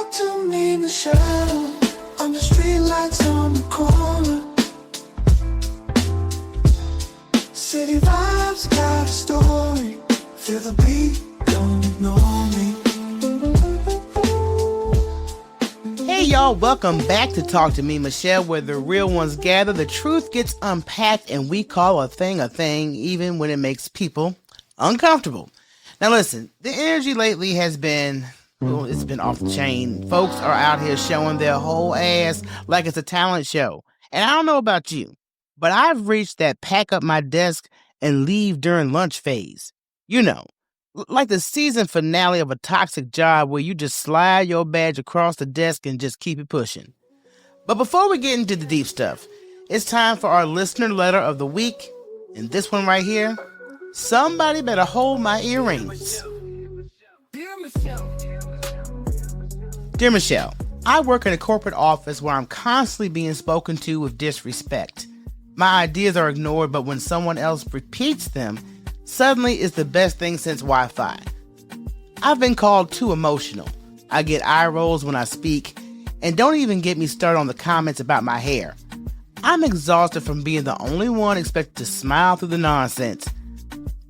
Talk to me, Michele. On the streetlights on the corner. City vibes got a story. Feel the beat, don't ignore me. Hey y'all, welcome back to Talk to Me, Michele, where the real ones gather, the truth gets unpacked, and we call a thing, even when it makes people uncomfortable. Now listen, the energy lately has been, it's been off the chain. Folks are out here showing their whole ass like it's a talent show. And I don't know about you, but I've reached that pack up my desk and leave during lunch phase. You know, like the season finale of a toxic job where you just slide your badge across the desk and just keep it pushing. But before we get into the deep stuff, it's time for our listener letter of the week. And this one right here, somebody better hold my earrings. Dear Michele, I work in a corporate office where I'm constantly being spoken to with disrespect. My ideas are ignored, but when someone else repeats them, suddenly it's the best thing since Wi-Fi. I've been called too emotional. I get eye rolls when I speak, and don't even get me started on the comments about my hair. I'm exhausted from being the only one expected to smile through the nonsense.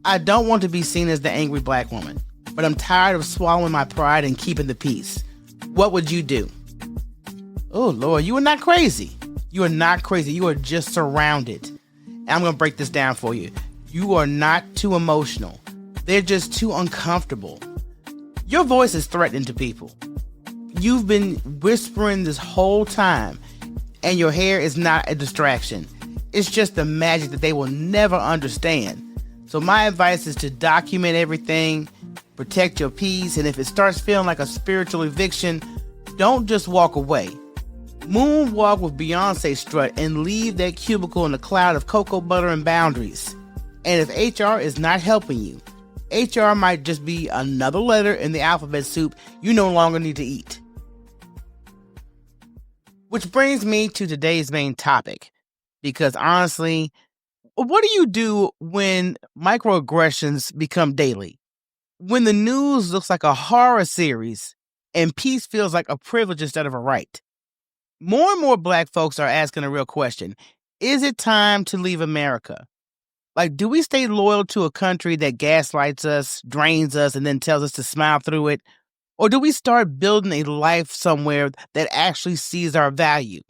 I don't want to be seen as the angry black woman, but I'm tired of swallowing my pride and keeping the peace. What would you do? Oh, Lord, you are not crazy. You are not crazy. You are just surrounded. And I'm going to break this down for you. You are not too emotional. They're just too uncomfortable. Your voice is threatening to people. You've been whispering this whole time, and your hair is not a distraction. It's just the magic that they will never understand. So my advice is to document everything, protect your peace, and if it starts feeling like a spiritual eviction, don't just walk away. Moonwalk with Beyonce strut and leave that cubicle in a cloud of cocoa butter and boundaries. And if HR is not helping you, HR might just be another letter in the alphabet soup you no longer need to eat. Which brings me to today's main topic. Because honestly, what do you do when microaggressions become daily? When the news looks like a horror series and peace feels like a privilege instead of a right? More and more black folks are asking a real question. Is it time to leave America? Like, do we stay loyal to a country that gaslights us, drains us, and then tells us to smile through it? Or do we start building a life somewhere that actually sees our value?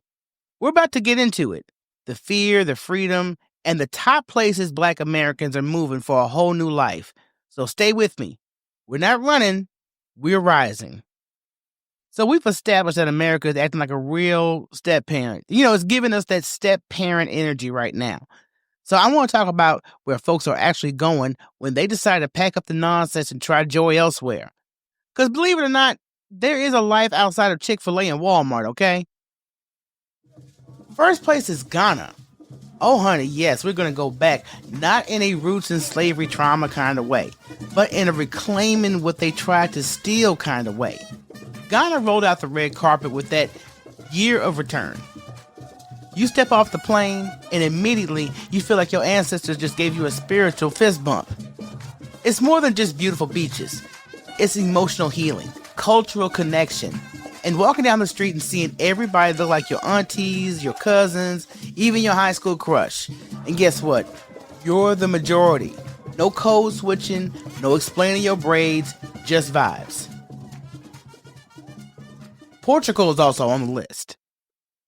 We're about to get into it. The fear, the freedom, and the top places black Americans are moving for a whole new life. So stay with me. We're not running, we're rising. So we've established that America is acting like a real step-parent. You know, it's giving us that step-parent energy right now. So I want to talk about where folks are actually going when they decide to pack up the nonsense and try joy elsewhere. Because believe it or not, there is a life outside of Chick-fil-A and Walmart, okay? First place is Ghana. Oh, honey, yes, we're going to go back, not in a roots and slavery trauma kind of way, but in a reclaiming what they tried to steal kind of way. Ghana rolled out the red carpet with that year of return. You step off the plane, and immediately you feel like your ancestors just gave you a spiritual fist bump. It's more than just beautiful beaches. It's emotional healing, cultural connection, and walking down the street and seeing everybody look like your aunties, your cousins, even your high school crush. And guess what? You're the majority. No code switching, no explaining your braids, just vibes. Portugal is also on the list.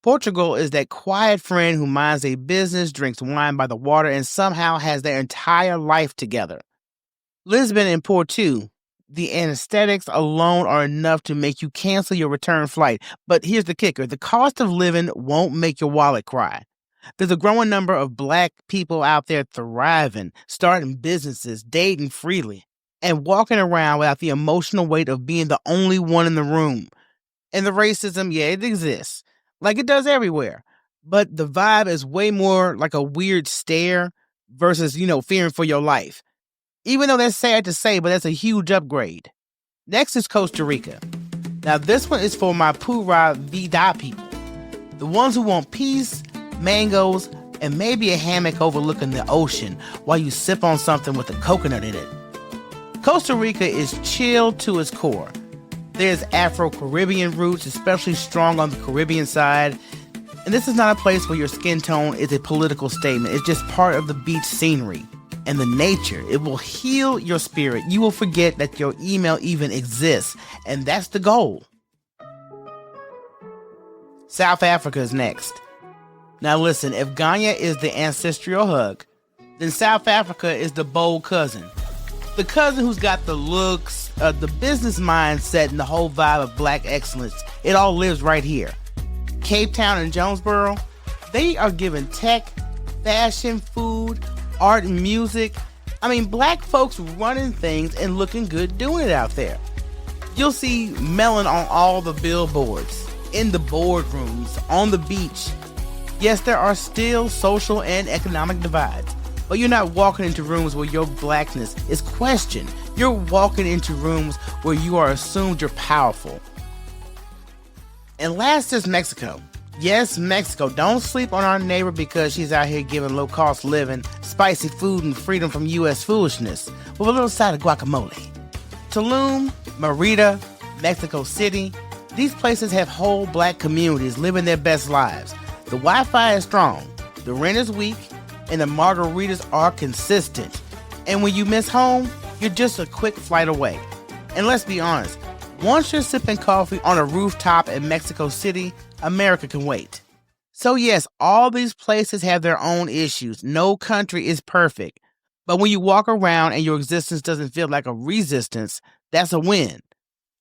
Portugal is that quiet friend who minds a business, drinks wine by the water, and somehow has their entire life together. Lisbon and Porto, the anesthetics alone are enough to make you cancel your return flight. But here's the kicker. The cost of living won't make your wallet cry. There's a growing number of black people out there thriving, starting businesses, dating freely, and walking around without the emotional weight of being the only one in the room. And the racism, yeah, it exists, like it does everywhere. But the vibe is way more like a weird stare versus, fearing for your life. Even though that's sad to say, but that's a huge upgrade. Next is Costa Rica. Now this one is for my Pura Vida people. The ones who want peace, mangoes, and maybe a hammock overlooking the ocean while you sip on something with a coconut in it. Costa Rica is chill to its core. There's Afro-Caribbean roots, especially strong on the Caribbean side. And this is not a place where your skin tone is a political statement. It's just part of the beach scenery and the nature. It will heal your spirit. You will forget that your email even exists. And that's the goal. South Africa is next. Now listen, if Ghana is the ancestral hug, then South Africa is the bold cousin. The cousin who's got the looks, the business mindset, and the whole vibe of black excellence. It all lives right here. Cape Town and Jonesboro, they are giving tech, fashion, food, art, and music. I mean, black folks running things and looking good doing it out there. You'll see melon on all the billboards, in the boardrooms, on the beach. Yes, there are still social and economic divides, but you're not walking into rooms where your blackness is questioned. You're walking into rooms where you are assumed you're powerful. And last is Mexico. Yes, Mexico. Don't sleep on our neighbor because she's out here giving low-cost living, spicy food, and freedom from U.S. foolishness with a little side of guacamole. Tulum, Merida, Mexico City, these places have whole black communities living their best lives. The Wi-Fi is strong, the rent is weak, and the margaritas are consistent. And when you miss home, you're just a quick flight away. And let's be honest, once you're sipping coffee on a rooftop in Mexico City, America can wait. So yes, all these places have their own issues. No country is perfect. But when you walk around and your existence doesn't feel like a resistance, that's a win.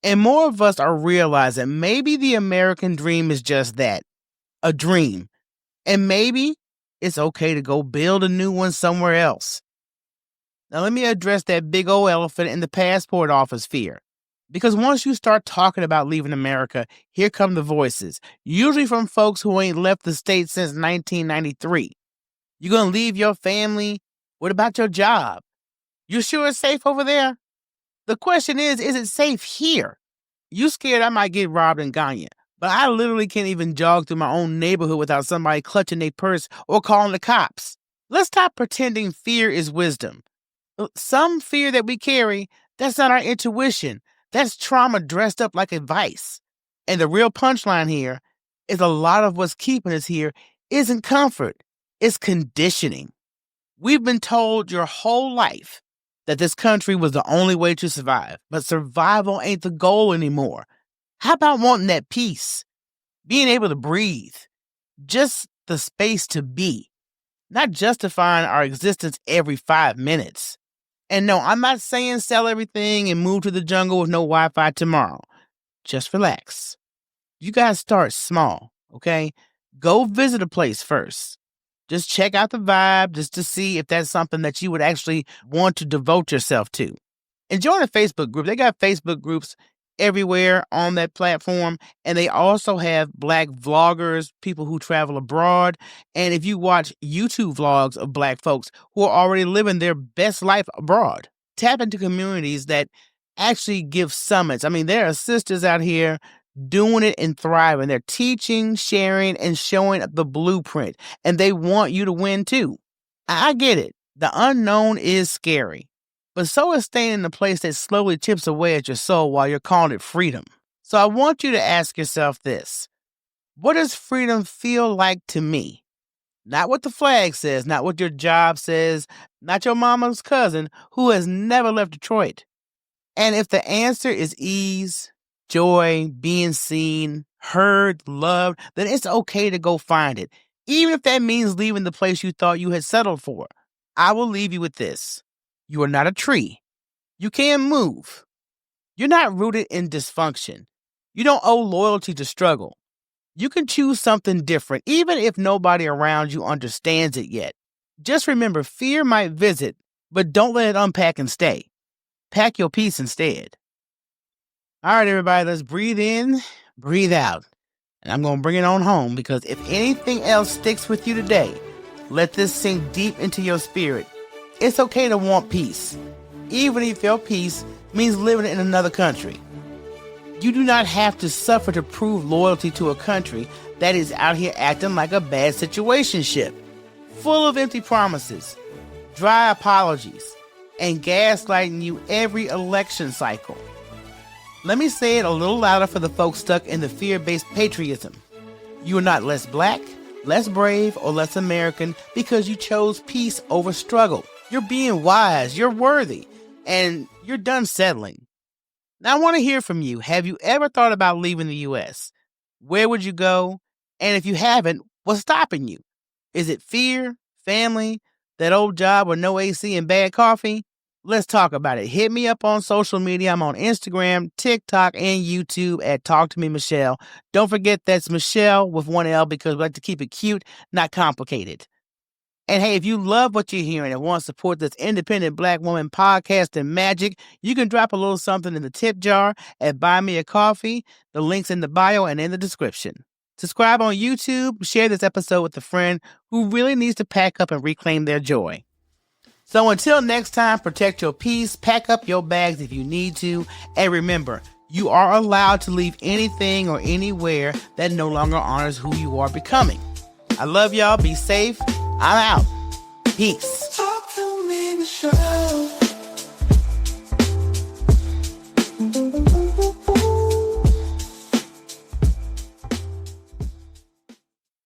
And more of us are realizing maybe the American dream is just that, a dream. And maybe it's okay to go build a new one somewhere else. Now let me address that big old elephant in the passport office fear. Because once you start talking about leaving America, here come the voices, usually from folks who ain't left the state since 1993. You gonna leave your family? What about your job? You sure it's safe over there? The question is it safe here? You scared I might get robbed in Ghana, but I literally can't even jog through my own neighborhood without somebody clutching their purse or calling the cops. Let's stop pretending fear is wisdom. Some fear that we carry, that's not our intuition. That's trauma dressed up like advice. And the real punchline here is a lot of what's keeping us here isn't comfort, it's conditioning. We've been told your whole life that this country was the only way to survive, but survival ain't the goal anymore. How about wanting that peace? Being able to breathe, just the space to be, not justifying our existence every 5 minutes. And no, I'm not saying sell everything and move to the jungle with no Wi-Fi tomorrow. Just relax. You guys start small, okay? Go visit a place first. Just check out the vibe just to see if that's something that you would actually want to devote yourself to. And join a Facebook group. They got Facebook groups everywhere on that platform. And they also have black vloggers, people who travel abroad. And if you watch YouTube vlogs of black folks who are already living their best life abroad, tap into communities that actually give summits. I mean, there are sisters out here doing it and thriving. They're teaching, sharing, and showing the blueprint. And they want you to win too. I get it. The unknown is scary. But so is staying in a place that slowly chips away at your soul while you're calling it freedom. So I want you to ask yourself this. What does freedom feel like to me? Not what the flag says, not what your job says, not your mama's cousin who has never left Detroit. And if the answer is ease, joy, being seen, heard, loved, then it's okay to go find it. Even if that means leaving the place you thought you had settled for. I will leave you with this. You are not a tree. You can move. You're not rooted in dysfunction. You don't owe loyalty to struggle. You can choose something different, even if nobody around you understands it yet. Just remember, fear might visit, but don't let it unpack and stay. Pack your peace instead. All right, everybody, let's breathe in, breathe out. And I'm going to bring it on home because if anything else sticks with you today, let this sink deep into your spirit. It's okay to want peace, even if your peace means living in another country. You do not have to suffer to prove loyalty to a country that is out here acting like a bad situationship, full of empty promises, dry apologies, and gaslighting you every election cycle. Let me say it a little louder for the folks stuck in the fear-based patriotism. You are not less black, less brave, or less American because you chose peace over struggle. You're being wise, you're worthy, and you're done settling. Now I want to hear from you. Have you ever thought about leaving the U.S.? Where would you go? And if you haven't, what's stopping you? Is it fear, family, that old job with no AC and bad coffee? Let's talk about it. Hit me up on social media. I'm on Instagram, TikTok, and YouTube at Talk to Me Michele. Don't forget that's Michele with one L because we like to keep it cute, not complicated. And hey, if you love what you're hearing and want to support this independent Black woman podcast and magic, you can drop a little something in the tip jar at Buy Me a Coffee. The link's in the bio and in the description. Subscribe on YouTube. Share this episode with a friend who really needs to pack up and reclaim their joy. So until next time, protect your peace, pack up your bags if you need to, and remember, you are allowed to leave anything or anywhere that no longer honors who you are becoming. I love y'all. Be safe. I'm out. Peace.